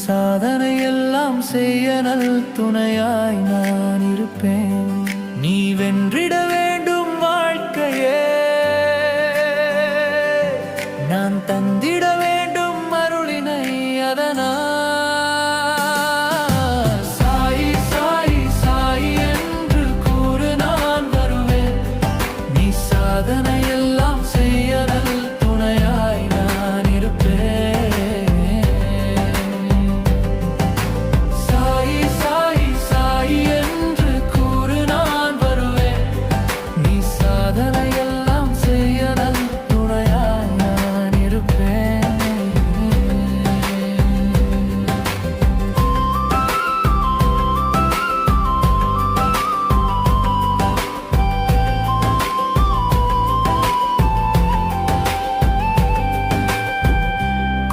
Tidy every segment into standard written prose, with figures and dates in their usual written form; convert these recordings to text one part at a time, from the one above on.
சாதனை எல்லாம் செய்ய நல் துணையாய் நான் இருப்பேன். நீ வென்றிட வேண்டும் வாழ்க்கையே, நான் தந்திட வேண்டும் அருளினை அதனால். சாயி சாயி சாயி என்று கூறு நான் வருவேன். நீ சாதனை எல்லாம் செய்ய நல் துணையாய் நான் இருப்பேன். சாயி சாயி சாயி என்று கூறு நான் வருவேன். நீ சாதனை எல்லாம் செய்ய நல் துணையாய் நான் இருப்பேன்.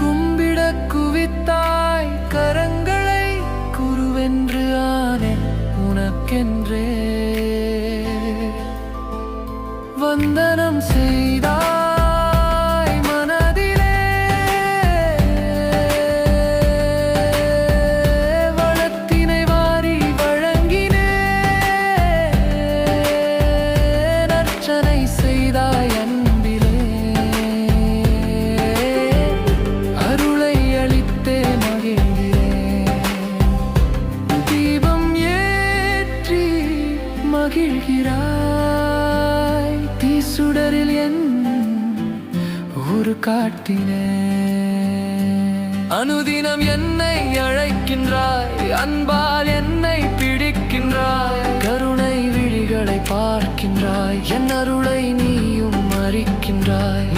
கும்பிட குவித்தாய் கரங்களை குருவென்று ஆனேன் உனக்கென்றே. வந்தனம் செய்தாய் மனதிலே, வளத்தினை வாரி வழங்கினேன். அர்ச்சனை செய்தாய் அன்பிலே, அருளை அளித்தே மகிழ்கிறேன். தீபம் ஏற்றி மகிழ்கிறாய், தீசுடரில் என் ஒரு காட்டினேன். அனுதினம் என்னை அழைக்கின்றாய், அன்பால் என்னை பிடிக்கின்றாய். கருணை விழிகளை பார்க்கின்றாய், என் அருளை நீயும் அறிக்கின்றாய்.